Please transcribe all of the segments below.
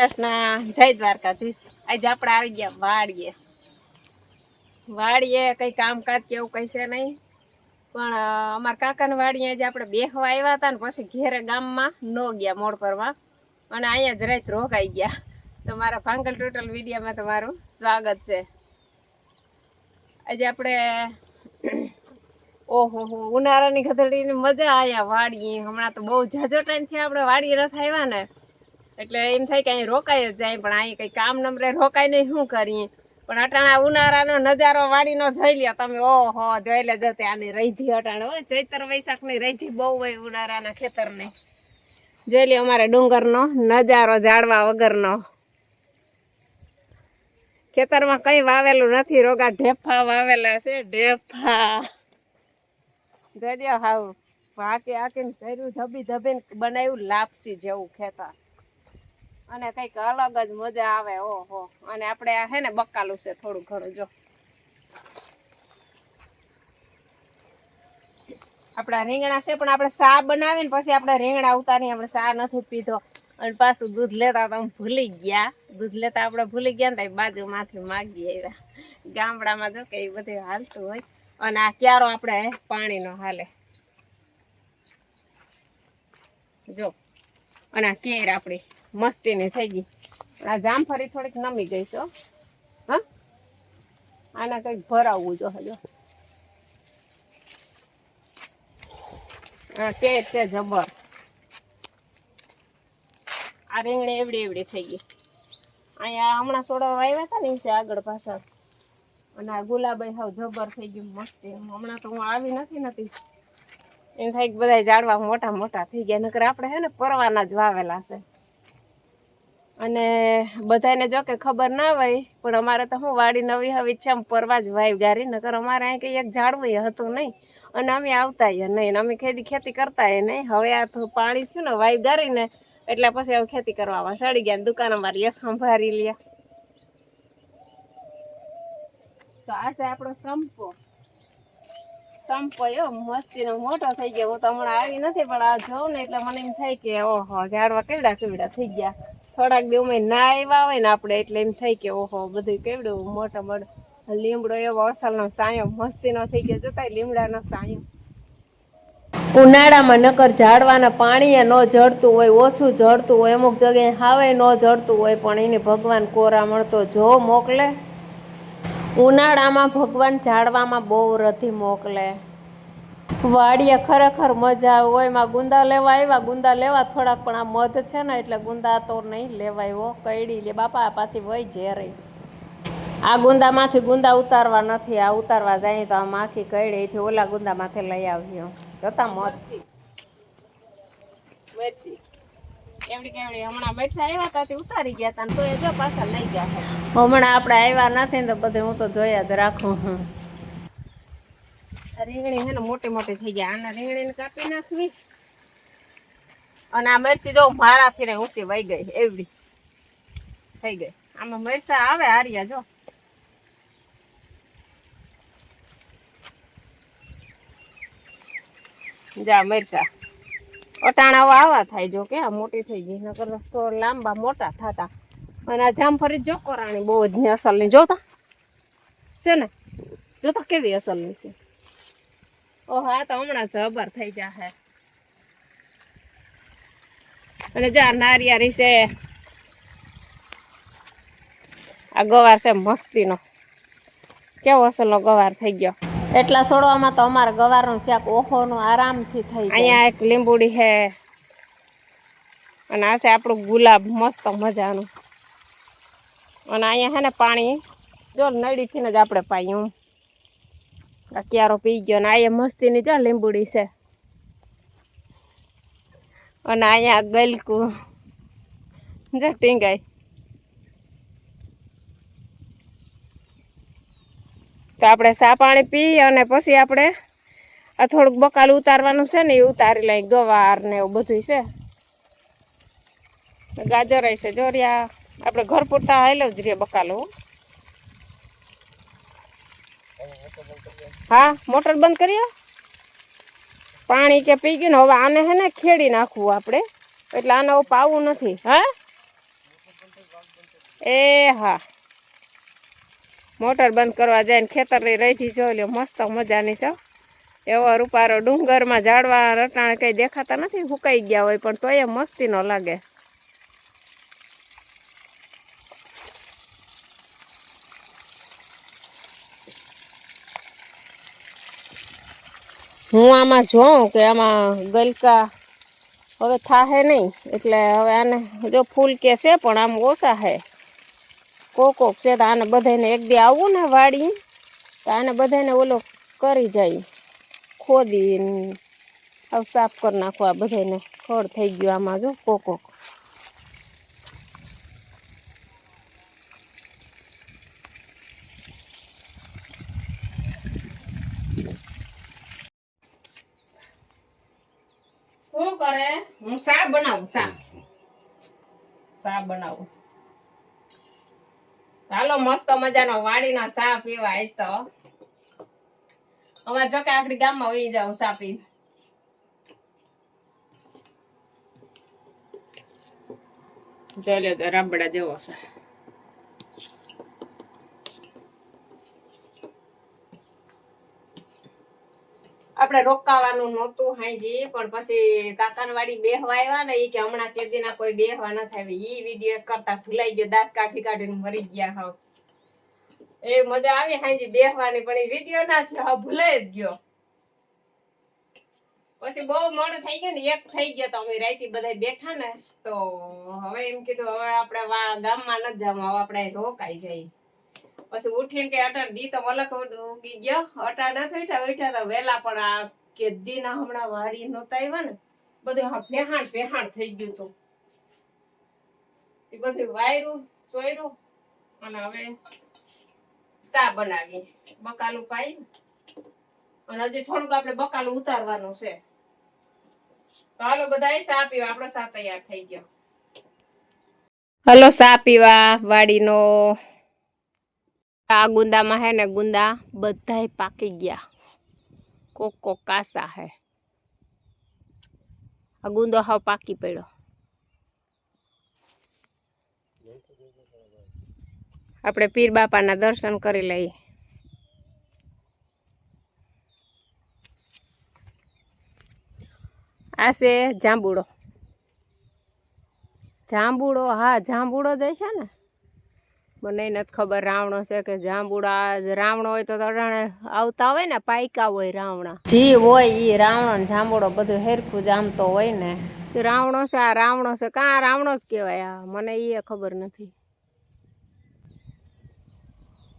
કૃષ્ણ જય દ્વારકાધીશ। આજે આપણે આવી ગયા વાડીએ। વાડીએ કઈ કામકાજ કે એવું કઈ છે નહીં, પણ અમારા કાકાની વાડીએ આજે આપણે બેહવા આવ્યા હતા ને પછી ઘેરે ગામમાં ન ગયા મોડ કરવા, અને અહીંયા જ રાત રોકાઈ ગયા। તો મારા ભાંગલ ટોટલ વિડીયોમાં તમારું સ્વાગત છે। આજે આપણે ઓહો હો ઉનાળાની ગધેડીની મજા આયા વાડીએ। હમણાં તો બહુ ઝાઝો ટાઈમ થયો આપણે વાડીએ નથી આવ્યા ને, એટલે એમ થાય કે અહીં રોકાઈ જ જાય, પણ અહીં કંઈ કામ નમરે રોકાય નહીં, શું કરીએ। પણ અટાણા ઉનાળાનો નજારો વાડીનો જોઈ લ્યો તમે। ઓહો જોઈ લેજો ત્યાંની રહીધી અટાણે હોય, ચૈત્ર વૈશાખની રહીધી બહુ હોય ઉનાળાના ખેતરની। જોઈ લ્યો અમારે ડુંગરનો નજારો ઝાડવા વગરનો। ખેતરમાં કંઈ વાવેલું નથી, રોગા ઢેફા વાવેલા છે, ઢેફા જોઈ લ્યો। હાવ હાકે હાકીને કર્યું, ધબી ધબીને બનાવ્યું લાપસી જેવું ખેતર, અને કંઈક અલગ જ મજા આવે। ઓહો, અને આપણે આ હે ને બકાલું છે થોડું ઘણું। જો આપણા રીંગણા છે, પણ આપણે સા બનાવીને પછી આપણે રીંગણા ઉતારીએ, આપણે સા નથી પીધો। અને પાછું દૂધ લેતા તો ભૂલી ગયા, દૂધ લેતા આપણે ભૂલી ગયા ને, બાજુમાંથી માગી આવ્યા। ગામડામાં જો કે એ બધું હાલતું હોય। અને આ ક્યારો આપણે પાણીનો હાલે જો, અને આ કેર આપણી મસ્તીની થઈ ગઈ। આ જામફળી થોડીક નમી ગઈ છે, હા આને કંઈક ભરાવવું જોઈએ। આ કેર છે જબર, આ રીંગણી એવડી એવડી થઈ ગઈ। અહીંયા હમણાં છોડવા આવ્યા હતા ને એ છે આગળ પાછળ, અને આ ગુલાબાઈ હાવ જબર થઈ ગયું મસ્તી। હમણાં તો હું આવી નથી એમ થાય કે બધા ઝાડવા મોટા મોટા થઈ ગયા, નકર આપણે હે ને પરવાના જ વાવેલા છે। અને બધાને જો કે ખબર ના હોય, પણ અમારે તો હું વાડી નવી હવે છે પરવા જ વાવી ગારી, નકર અમારે અહીં કંઈ એક ઝાડવું હતું નહીં, અને અમે આવતા નહીં, અમે ખેતી કરતા નહીં। હવે આ તો પાણી થયું ને વાવી ગારીને, એટલે પછી હવે ખેતી કરવામાં સડી ગયા, દુકાન અમારી યસ સંભાળી લે। તો આ છે આપણો સંપો એવો મસ્તીનો મોટો થઈ ગયો। હું તો હમણાં આવી નથી, પણ આ જોઉં ને એટલે મને એમ થાય કે ઓહો ઝાડવા કેવડા કેવડા થઈ ગયા। થોડાક દિવસમાં ના આવ્યા હોય ને આપણે, એટલે એમ થાય કે ઓહો બધું કેવડું મોટો મોટો। લીમડો એવો અસલનો સાયો મસ્તીનો થઈ ગયો, જોતા લીમડાનો સાયો। ઉનાળામાં નકર ઝાડવાના પાણીએ ન જડતું હોય, ઓછું જડતું હોય, અમુક જગ્યાએ હાવે ન જડતું હોય, પણ એને ભગવાન કોરા મળતો જો મોકલે। ઉનાળામાં ભગવાન ઝાડવામાં બહુ રધી મોકલે। વાડીએ ખરેખર મજા આવે હોય। એમાં ગુંદા લેવા આવ્યા, ગુંદા લેવા થોડાક, પણ આ મધ છે ને એટલે ગુંદા તો નહીં લેવાય હો, કઈડી લે બાપા પાછી વહી ઝેરે। આ ગુંદામાંથી ગુંદા ઉતારવા નથી, આ ઉતારવા જાય તો આમ આખી કઈડી એથી ઓલા ગુંદામાંથી લઈ આવ્યો। જોતા મધ મરસી કેવડી કેવડી હમણાં મરસા આવ્યા હતા તે ઉતારી ગયા હતા, તો એ જો પાછા લઈ ગયા। હમણાં આપણે આવ્યા નથી ને તો બધું હું તો જોયા જ રાખું। રીંગણી છે ને મોટી મોટી થઈ ગયા, આને રીંગણીને કાપી નાખવી, અને આ મરસી જો મારાથી ને ઊંચી વહી ગઈ એવડી થઈ ગઈ। આમાં મરસા આવે હાર્યા જો, જા મરસા અટાણા આવા થાય જો કે આ મોટી થઈ ગઈ, નકર તો લાંબા મોટા થતા। અને આ જામફળી જો કોરાણી બહુ જ અસલની જોતા છે ને, જોતા કેવી અસલની છે। ઓહ આ તો હમણાં જબર થઈ જાહે। અને જા નારિયારી છે, આ ગવાર છે મસ્તીનો, કેવો અસલનો ગવાર થઈ ગયો। એટલા છોડવામાં તો અમારે ગવારનું શાક ઓહોનું આરામથી થઈ જાય। અહીંયા એક લીંબુડી છે, અને આ છે આપણું ગુલાબ મસ્ત મજાનું। અને અહીંયા છે ને પાણી જો નળીથી જ આપણે પાયું, આ ક્યારો પી ગયો, ને અહીંયા મસ્તીની જો લીંબુડી છે। અને અહીંયા ગલકું જો ટીંગાઈ, તો આપણે સા પાણી પી અને પછી આપણે આ થોડુંક બકાલું ઉતારવાનું છે ને, એ ઉતારી લઈ। ગવાર ને એવું બધું છે, ગાજર છે જોરિયા, આપણે ઘર પૂરતા હાલ્યો જ રે બકાલું। હા મોટર બંધ કરીએ, પાણી કે પી ગયું ને, હવે આને હે ને ખેડી નાખવું આપણે, એટલે આને પાવું નથી। હા એ હા મોટર બંધ કરવા જાય ને ખેતરની રહીથી જોઈ લ્યો મસ્ત મજાની છે એવો રૂપારો ડુંગરમાં ઝાડવા રટાણ કઈ દેખાતા નથી સુકાઈ ગયા હોય પણ તોય મસ્તીનો લાગે હું આમાં જોઉં કે આમાં ગલકા હવે થાહે નહીં એટલે હવે આને જો ફૂલ કે છે પણ આમ ઓછા હે કોક છે તો આને બધાને એક દી આવું ને વાડી તો આને બધાને ઓલો કરી જાય ખોદી આવ સાફ કરી નાખો આ બધાને ખડ થઈ ગયું આમાં જો કોક શું કરે હું સા બનાવું સા બનાવું ચાલો મસ્ત મજાનો વાડીનો સા પીવા આવીશ તો અમારે જો કે આખડી ગામમાં વહી જાઉં સા પી ચાલ્યો તો રાબડા જેવો છે આપણે રોકાવાનું નહોતું હાઈજી પણ પછી કાકાનવાડી બેહવા આવ્યા ને એ કે હમણાં કેદીના કોઈ બેહવા ન થાય ઈ વિડીયો કરતા ભૂલાઈ ગયો દાંત કાઢીને મરી ગયા હાવ એ મજા આવી હાઈજી બેહવાની પણ એ વિડીયો ના થયો ભૂલાઈ જ ગયો પછી બહુ મોડું થઈ ગયું ને એક થઈ ગયો તો અમે રાઈથી બધા બેઠા ને તો હવે એમ કીધું હવે આપણે ગામમાં ન જવું હવે આપણે રોકાઈ જઈએ પછી ઉઠીને કે અટાણ દી તો મલક ઉગી ગયો અટાણ નથી ઉઠ્યા તો વેલા પણ આ કેદી ના હમણાં વાડી નહોતા આવ્યા ને બધું હા ભેહાણ થઈ ગયું હતું એ બધું વાયરું ચોયરું અને હવે ચા બનાવીએ બકાલું પાઈ અને હજી થોડુંક આપણે બકાલું ઉતારવાનું છે તો હાલો બધા ચા પીવા આપણો ચા તૈયાર થઈ ગયો હલો ચા પીવા વાડીનો આ ગુંદામાં હે ને ગુંદા બધાય પાકી ગયા કોક કાસા હે આ ગુંદો હાવ પાકી પડ્યો આપણે પીર બાપાના દર્શન કરી લઈએ આ છે જાંબુડો હા જાંબુડો જાય છે ને મને નથી ખબર રાવણો છે કે જાંબુડા રાવણો હોય તો અટાણે આવતા હોય ને પાયકા હોય રાવણા જી હોય ઈ રાવણો ને જાંબુડો બધું હેરખું જામતો હોય ને રાવણો છે આ રાવણો છે કાં રાવણો જ કહેવાય આ મને એ ખબર નથી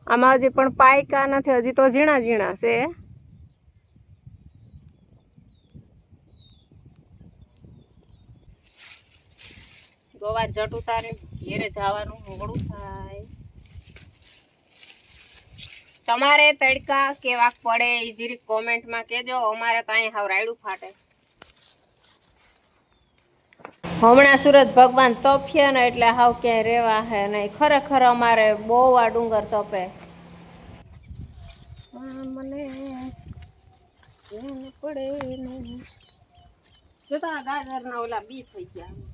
આમાં હજી પણ પાયકા નથી હજી તો ઝીણા ઝીણા છે ગવાર જટ ઉતારે ઘેરે જવાનું મોડું થાય તમારે તડકા કેવાક પડે એ જીરી કોમેન્ટમાં કહેજો અમારે તો અહીંયા હાવ રાયડું ફાટે હમણાં સૂરજ ભગવાન તપ્યા ને એટલે હાવ ક્યાંય રેવા હે નહીં ખરેખર અમારે બહુ આ ડુંગર તપે મને પડે નહીં જોતા ગાજરના ઓલા બી થઈ ગયા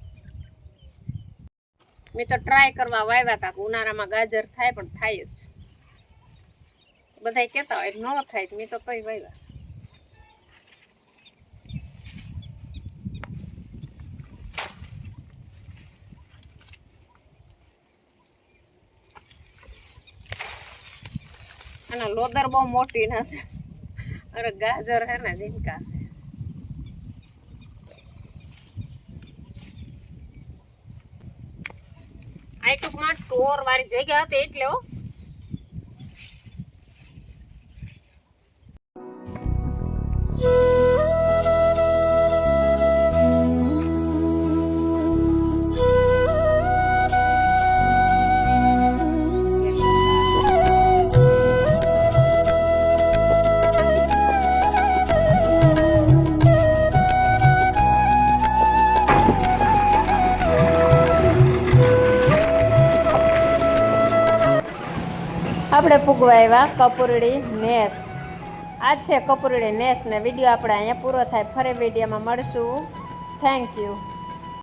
મેં તો ટ્રાય કરવા વાવ્યા હતા કે ઉનાળામાં ગાજર થાય પણ થાય જ બધા કહેતા હોય ન થાય મેં તો કઈ વાવ્યા અને લોદર બહુ મોટી ના છે અરે ગાજર હે ને ઝીંકા છે આ ટૂંકમાં ટોર વાળી જગ્યા હતી એટલે હો આપણે પૂગવા આવ્યા કપૂરડી નેસ આ છે કપૂરડી નેસ ને વિડીયો આપણે અહીંયા પૂરો થાય ફરી વિડીયોમાં મળશું થેન્ક યુ